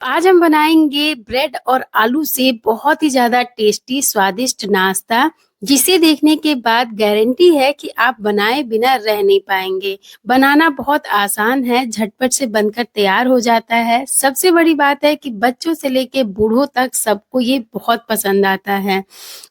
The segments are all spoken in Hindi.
आज हम बनाएँगे ब्रेड और आलू से बहुत ही ज़्यादा टेस्टी स्वादिष्ट नाश्ता, जिसे देखने के बाद गारंटी है कि आप बनाए बिना रह नहीं पाएँगे। बनाना बहुत आसान है, झटपट से बनकर तैयार हो जाता है। सबसे बड़ी बात है कि बच्चों से लेके बूढ़ों तक सबको ये बहुत पसंद आता है।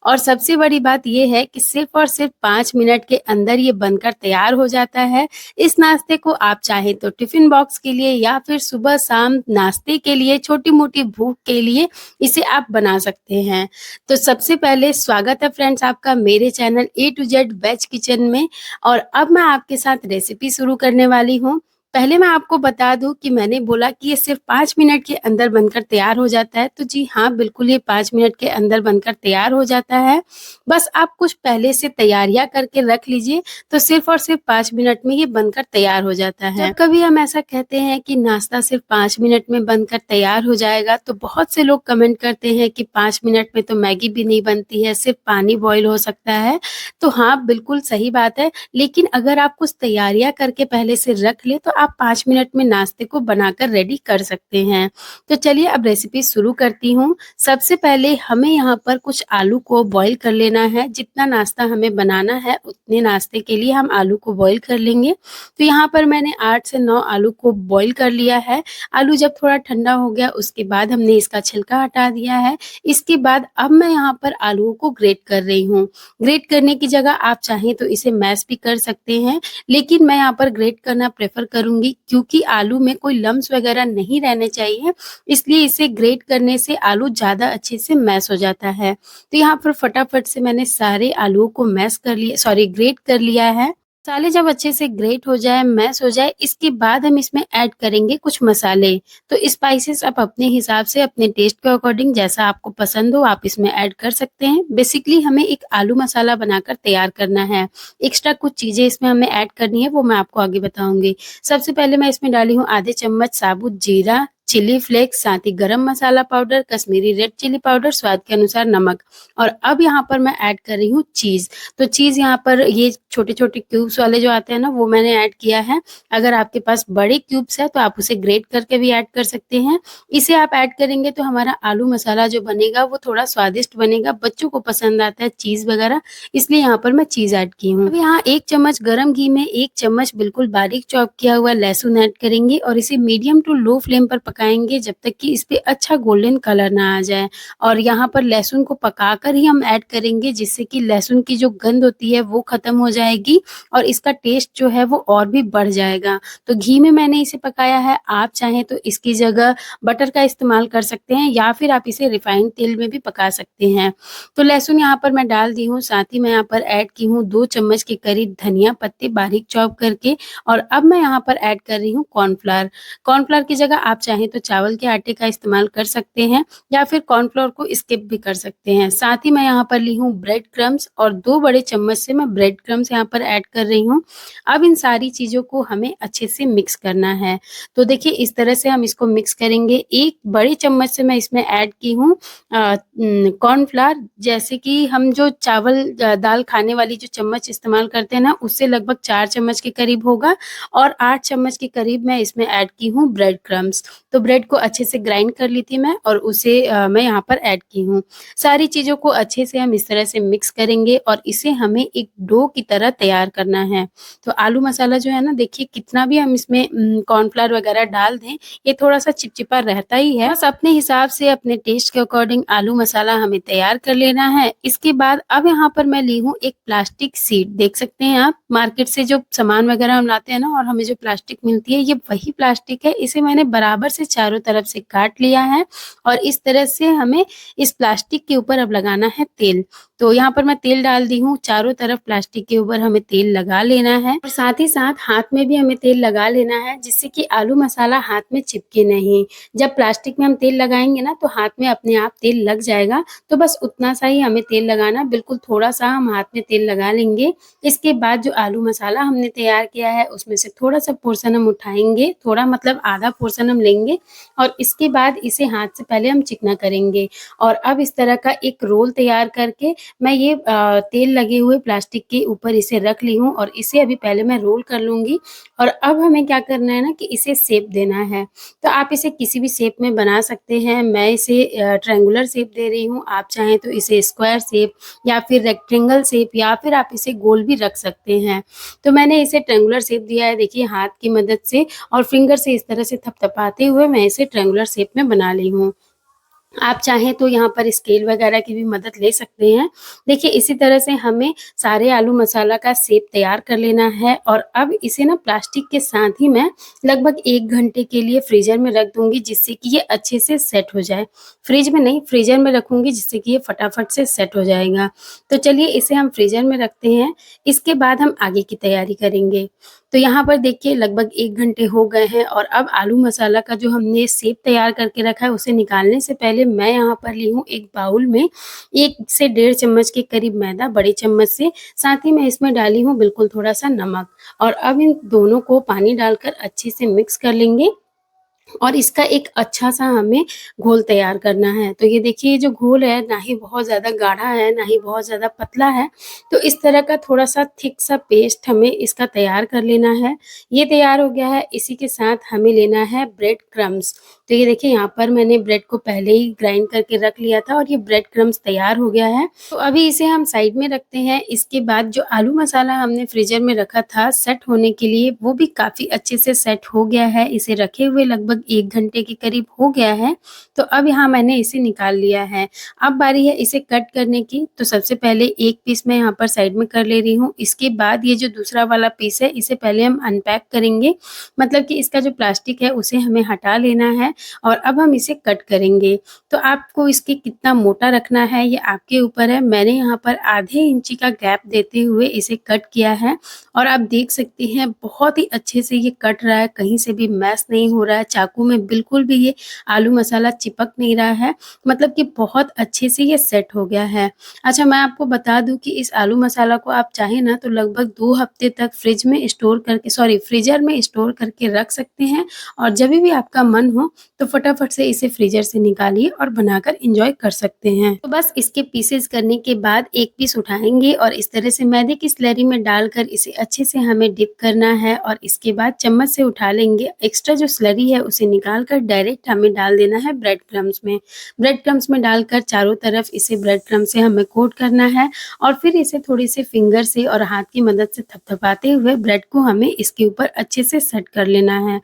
और सबसे बड़ी बात ये है कि सिर्फ़ और सिर्फ़ 5 मिनट के अंदर ये बनकर तैयार हो जाता है। इस नाश्ते को आप चाहें तो टिफ़िन बॉक्स के लिए या फिर सुबह-शाम नाश्ते के लिए, छोटी-मोटी भूख के लिए इसे आप बना सकते हैं। तो सबसे पहले स्वागत है फ्रेंड्स आपका मेरे channel A to Z veg kitchen में और अब मैं आपके साथ रेसिपी शुरू करने वाली हूँ। पहले मैं आपको बता दूँ कि मैंने बोला कि ये सिर्फ़ 5 मिनट के अंदर बनकर तैयार हो जाता है, तो जी हाँ, बिल्कुल ये 5 मिनट के अंदर बनकर तैयार हो जाता है। बस आप कुछ पहले से तैयारियाँ करके रख लीजिए तो सिर्फ़ और सिर्फ़ 5 मिनट में ये बनकर तैयार हो जाता है। जब कभी हम ऐसा कहते हैं कि नाश्ता सिर्फ़ 5 मिनट में बनकर तैयार हो जाएगा, तो बहुत से लोग कमेंट करते हैं कि 5 मिनट में तो मैगी भी नहीं बनती है, सिर्फ़ पानी बॉयल हो सकता है। तो हाँ, बिल्कुल सही बात है, लेकिन अगर आप कुछ तैयारियाँ करके पहले से रख लें, तो आप 5 मिनट में नाश्ते को बनाकर रेडी कर सकते हैं। तो चलिए अब रेसिपी शुरू करती हूँ। सबसे पहले हमें यहाँ पर कुछ आलू को बॉयल कर लेना है, जितना नाश्ता हमें बनाना है उतने नाश्ते के लिए हम आलू को बॉयल कर लेंगे। तो यहाँ पर मैंने 8 से 9 आलू को बॉयल कर लिया है। आलू जब थोड़ा ठंडा हो गया उसके बाद हमने इसका छिलका हटा दिया है। इसके बाद अब मैं यहाँ पर आलूओं को ग्रेट कर रही हूँ। ग्रेट करने की जगह आप चाहें तो इसे मैश भी कर सकते हैं, लेकिन मैं यहाँ पर ग्रेट करना प्रेफ़र करूँगी क्योंकि आलू में कोई लम्स वगैरह नहीं रहने चाहिए, इसलिए इसे ग्रेट करने से आलू ज़्यादा अच्छे से मैश हो जाता है। तो यहाँ पर फटाफट से मैंने सारे आलूओं को मैश कर लिया सॉरी ग्रेट कर लिया है। मसाले जब अच्छे से ग्रेट हो जाए, मैश हो जाए, इसके बाद हम इसमें ऐड करेंगे कुछ मसाले। तो स्पाइसेस आप अपने हिसाब से, अपने टेस्ट के अकॉर्डिंग जैसा आपको पसंद हो आप इसमें ऐड कर सकते हैं। बेसिकली हमें एक आलू मसाला बनाकर तैयार करना है। एक्स्ट्रा कुछ चीज़ें इसमें हमें ऐड करनी है, वो मैं आपको आगे बताऊँगी। सबसे पहले मैं इसमें डाली हूँ आधे चम्मच साबुत जीरा, चिली फ्लेक्स, साथ ही garam masala powder, Kashmiri red chilli powder, स्वाद के अनुसार नमक और अब यहाँ पर मैं ऐड कर रही हूँ चीज़। तो चीज़ यहाँ पर ये छोटे-छोटे क्यूब्स वाले जो आते हैं ना, वो मैंने ऐड किया है। अगर आपके पास बड़े क्यूब्स हैं, तो आप उसे ग्रेट करके भी ऐड कर सकते हैं। इसे आप ऐड करेंगे तो हमारा आलू मसाला जो बनेगा, वो थोड़ा स्वादिष्ट बनेगा। बच्चों को पसंद आता है चीज़ वगैरह, इसलिए यहाँ पर मैं चीज़ ऐड की हूँ। अब यहाँ 1 चम्मच गरम घी में 1 चम्मच बिल्कुल बारीक चॉप किया हुआ लहसुन ऐड करेंगे और इसे मीडियम टू लो फ्लेम पर पकाएँगे जब तक कि इस पे अच्छा गोल्डन कलर ना आ जाए। और यहाँ पर लहसुन को पकाकर ही हम ऐड करेंगे जिससे कि लहसुन की जो गंध होती है वो ख़त्म हो जाएगी और इसका टेस्ट जो है वो और भी बढ़ जाएगा। तो घी में मैंने इसे पकाया है, आप चाहें तो इसकी जगह बटर का इस्तेमाल कर सकते हैं या फिर आप इसे रिफाइंड तेल में भी पका सकते हैं। तो लहसुन यहाँ पर मैं डाल दी हूँ, साथ ही मैं यहाँ पर ऐड की हूँ 2 चम्मच के करीब धनिया पत्ते बारीक चॉप करके और अब मैं यहाँ पर ऐड कर रही हूँ कॉर्नफ्लावर। कॉर्नफ्लावर की जगह आप चाहें तो चावल के आटे का इस्तेमाल कर सकते हैं या फिर कॉर्नफ्लोर को स्किप भी कर सकते हैं। साथ ही मैं यहाँ पर ली हूँ ब्रेड क्रम्ब्स और 2 बड़े चम्मच से मैं ब्रेड क्रम्ब्स यहाँ पर ऐड कर रही हूँ। अब इन सारी चीज़ों को हमें अच्छे से मिक्स करना है। तो देखिए इस तरह से हम इसको मिक्स करेंगे। 1 बड़े चम्मच से मैं इसमें ऐड की हूँ कॉर्नफ्लावर जैसे कि हम जो चावल दाल खाने वाली जो चम्मच इस्तेमाल करते हैं ना, उससे लगभग 4 चम्मच के करीब होगा और 8 चम्मच के करीब मैं इसमें ऐड की हूँ ब्रेड क्रम्ब्स। तो ब्रेड को अच्छे से ग्राइंड कर ली थी मैं और उसे मैं यहाँ पर ऐड की हूँ। सारी चीज़ों को अच्छे से हम इस तरह से मिक्स करेंगे और इसे हमें एक डो की तरह तैयार करना है। तो आलू मसाला जो है ना देखिए कितना भी हम इसमें कॉर्नफ्लावर वगैरह डाल दें, ये थोड़ा-सा चिपचिपा रहता ही है। बस अपने हिसाब से अपने टेस्ट के अकॉर्डिंग आलू मसाला हमें तैयार कर लेना है। इसके बाद अब यहाँ पर मैं ली हूँ एक प्लास्टिक शीट, देख सकते हैं आप मार्केट से जो सामान वगैरह हम लाते हैं ना और हमें जो प्लास्टिक मिलती है, ये वही प्लास्टिक है। इसे मैंने बराबर से चारों तरफ से काट लिया है और इस तरह से हमें इस प्लास्टिक के ऊपर अब लगाना है तेल। तो यहाँ पर मैं तेल डाल दी हूँ, चारों तरफ प्लास्टिक के ऊपर हमें तेल लगा लेना है और साथ ही साथ हाथ में भी हमें तेल लगा लेना है जिससे कि आलू मसाला हाथ में चिपके नहीं। जब प्लास्टिक में हम तेल लगाएँगे ना तो हाथ में अपने आप तेल लग जाएगा, तो बस उतना सा ही हमें तेल लगाना, बिल्कुल थोड़ा-सा हम हाथ में तेल लगा लेंगे। इसके बाद जो आलू मसाला हमने तैयार किया है उसमें से थोड़ा-सा पोर्शन हम उठाएँगे, थोड़ा मतलब आधा पोर्शन हम लेंगे और इसके बाद इसे हाथ से पहले हम चिकना करेंगे और अब इस तरह का एक रोल तैयार करके मैं ये तेल लगे हुए प्लास्टिक के ऊपर इसे रख ली हूँ और इसे अभी पहले मैं रोल कर लूँगी और अब हमें क्या करना है ना कि इसे शेप देना है। तो आप इसे किसी भी शेप में बना सकते हैं। मैं इसे ट्रायंगुलर शेप दे रही हूँ, आप चाहें तो इसे स्क्वायर शेप या फिर रेक्टेंगल शेप या फिर आप इसे गोल भी रख सकते हैं। तो मैंने इसे ट्रायंगुलर शेप दिया है, देखिए हाथ की मदद से और फिंगर से इस तरह से थपथपाते हुए मैं इसे ट्रायंगुलर शेप में बना ली हूँ। आप चाहें तो यहाँ पर स्केल वगैरह की भी मदद ले सकते हैं। देखिए इसी तरह से हमें सारे आलू मसाला का शेप तैयार कर लेना है और अब इसे ना प्लास्टिक के साथ ही मैं लगभग 1 घंटे के लिए फ्रीज़र में रख दूँगी जिससे कि ये अच्छे से सेट हो जाए। फ्रिज में नहीं, फ्रीज़र में रखूँगी जिससे कि ये फटाफट से सेट हो जाएगा। तो चलिए इसे हम फ्रीज़र में रखते हैं, इसके बाद हम आगे की तैयारी करेंगे। तो यहाँ पर देखिए लगभग 1 घंटे हो गए हैं और अब आलू मसाला का जो हमने शेप तैयार करके रखा है उसे निकालने से पहले मैं यहाँ पर ली हूँ एक बाउल में 1 से डेढ़ चम्मच के करीब मैदा बड़े चम्मच से, साथ ही मैं इसमें डाली हूँ बिल्कुल थोड़ा-सा नमक और अब इन दोनों को पानी डालकर अच्छे से मिक्स कर लेंगे और इसका एक अच्छा-सा हमें घोल तैयार करना है। तो ये देखिए जो घोल है ना ही बहुत ज़्यादा गाढ़ा है, ना ही बहुत ज़्यादा पतला है। तो इस तरह का थोड़ा-सा थिक सा पेस्ट हमें इसका तैयार कर लेना है। ये तैयार हो गया है, इसी के साथ हमें लेना है ब्रेड क्रम्ब्स। तो ये देखिए यहाँ पर मैंने ब्रेड को पहले ही ग्राइंड करके रख लिया था और ये ब्रेड क्रम्ब्स तैयार हो गया है। तो अभी इसे हम साइड में रखते हैं। इसके बाद जो आलू मसाला हमने फ्रीज़र में रखा था सेट होने के लिए, वो भी काफ़ी अच्छे से सेट हो गया है। इसे रखे हुए लगभग 1 घंटे के करीब हो गया है। तो अब यहाँ मैंने इसे निकाल लिया है। अब बारी है इसे कट करने की। तो सबसे पहले एक पीस मैं यहाँ पर साइड में कर ले रही हूँ। इसके बाद ये जो दूसरा वाला पीस है इसे पहले हम अनपैक करेंगे। मतलब कि इसका जो प्लास्टिक है उसे हमें हटा लेना है और अब हम इसे कट करेंगे। तो आपको इसके कितना मोटा रखना है ये आपके ऊपर है। मैंने यहाँ पर आधे इंची का गैप देते हुए इसे कट किया है और आप देख सकते हैं बहुत ही अच्छे से ये कट रहा है, कहीं से भी मैश नहीं हो रहा है। चाकू में बिल्कुल भी ये आलू मसाला चिपक नहीं रहा है, मतलब कि बहुत अच्छे से ये सेट हो गया है। अच्छा मैं आपको बता दूँ कि इस आलू मसाला को आप चाहें ना तो लगभग 2 हफ्ते तक फ्रीज़र में स्टोर करके रख सकते हैं और जभी भी आपका मन हो तो फटाफट से इसे फ्रीज़र से निकालिए और बनाकर एन्जॉय कर सकते हैं। तो बस इसके पीसेस करने के बाद एक पीस उठाएँगे और इस तरह से मैदे की स्लरी में डालकर इसे अच्छे से हमें डिप करना है और इसके बाद चम्मच से उठा लेंगे। एक्स्ट्रा जो स्लरी है उसे निकाल कर डायरेक्ट हमें डाल देना है ब्रेड क्रम्ब्स में। ब्रेड क्रम्ब्स में डालकर चारों तरफ इसे ब्रेड क्रम्ब से हमें कोट करना है और फिर इसे थोड़ी से फिंगर से और हाथ की मदद से थपथपाते हुए ब्रेड को हमें इसके ऊपर अच्छे से सेट कर लेना है।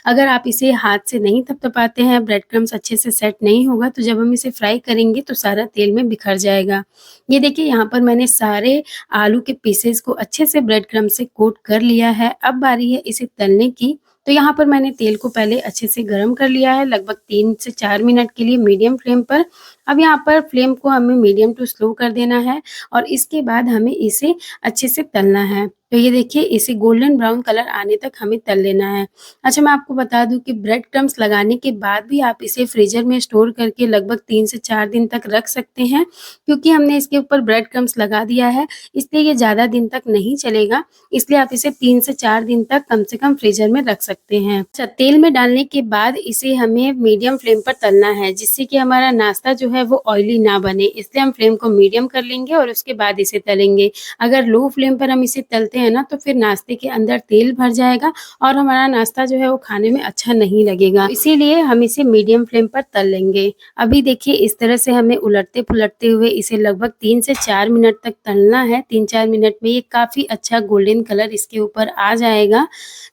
अगर आप इसे हाथ से नहीं थपथपाते हैं, ब्रेड क्रम्ब्स अच्छे से सेट नहीं होगा तो जब हम इसे फ्राई करेंगे तो सारा तेल में बिखर जाएगा। ये देखिए यहाँ पर मैंने सारे आलू के पीसेस को अच्छे से ब्रेड क्रम्ब से कोट कर लिया है। अब बारी है इसे तलने की। तो यहाँ पर मैंने तेल को पहले अच्छे से गरम कर लिया है लगभग 3 से 4 मिनट के लिए मीडियम फ्लेम पर। अब यहाँ पर फ्लेम को हमें मीडियम टू स्लो कर देना है और इसके बाद हमें इसे अच्छे से तलना है। तो ये देखिए इसे गोल्डन ब्राउन कलर आने तक हमें तल लेना है। अच्छा मैं आपको बता दूँ कि ब्रेड क्रम्ब्स लगाने के बाद भी आप इसे फ्रीज़र में स्टोर करके लगभग 3 से 4 दिन तक रख सकते हैं, क्योंकि हमने इसके ऊपर ब्रेड क्रम्ब्स लगा दिया है, इसलिए ये ज़्यादा दिन तक नहीं चलेगा। इसलिए आप इसे 3 से 4 दिन तक कम से कम फ्रीज़र में रख सकते हैं। अच्छा तेल में डालने के बाद इसे हमें मीडियम फ्लेम पर तलना है, जिससे कि हमारा नाश्ता जो है वो ऑयली ना बने, इसलिए हम फ्लेम को मीडियम कर लेंगे और उसके बाद इसे तलेंगे। अगर लो फ्लेम पर हम इसे तलते हैं ना तो फिर नाश्ते के अंदर तेल भर जाएगा और हमारा नाश्ता जो है वो खाने में अच्छा नहीं लगेगा। इसीलिए हम इसे मीडियम फ्लेम पर तल लेंगे। अभी देखिए इस तरह से हमें उलटते-पुलटते हुए इसे लगभग 3 से 4 मिनट तक तलना है। 3-4 मिनट में ये काफ़ी अच्छा गोल्डन कलर इसके ऊपर आ जाएगा।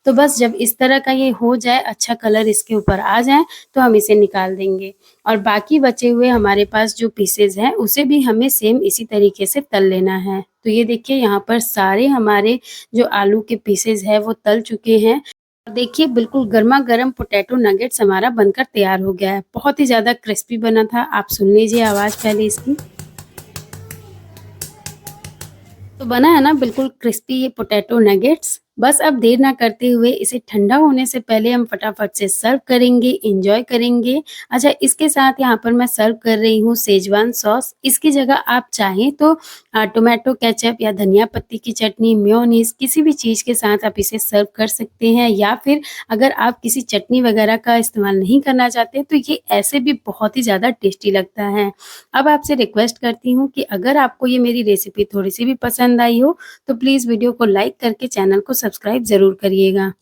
तो बस जब इस तरह का ये हो जाए, अच्छा कलर इसके ऊपर आ जाए तो हम इसे निकाल देंगे और बाकी बचे हुए हमारे पास जो पीसेज़ हैं उसे भी हमें सेम इसी तरीके से तल लेना है। तो ये देखिए यहाँ पर सारे हमारे जो आलू के पीसेज़ हैं वो तल चुके हैं। और देखिए बिल्कुल गरमा-गरम पोटैटो नगेट्स हमारा बनकर तैयार हो गया है। बहुत ही ज़्यादा क्रिस्पी बना था। आप सुन लीजिए आवाज़ पहले इसकी। तो बना है ना बिल्कुल क्रिस्पी ये पोटैटो नगेट्स। बस अब देर ना करते हुए इसे ठंडा होने से पहले हम फटाफट से सर्व करेंगे, एन्जॉय करेंगे। अच्छा, इसके साथ यहाँ पर मैं सर्व कर रही हूँ शेज़वान सॉस। इसकी जगह आप चाहें तो टोमेटो केचअप या धनिया पत्ती की चटनी, मेयोनीज़ किसी भी चीज़ के साथ आप इसे सर्व कर सकते हैं, या फिर अगर आप किसी चटनी वगैरह का इस्तेमाल नहीं करना चाहते, तो ये ऐसे भी बहुत ही ज़्यादा टेस्टी लगता है। अब आपसे रिक्वेस्ट करती हूँ कि अगर आपको ये मेरी रेसिपी थोड़ी-सी भी पसंद आई हो, तो प्लीज़ वीडियो को लाइक करके चैनल को सब्सक्राइब ज़रूर करिएगा।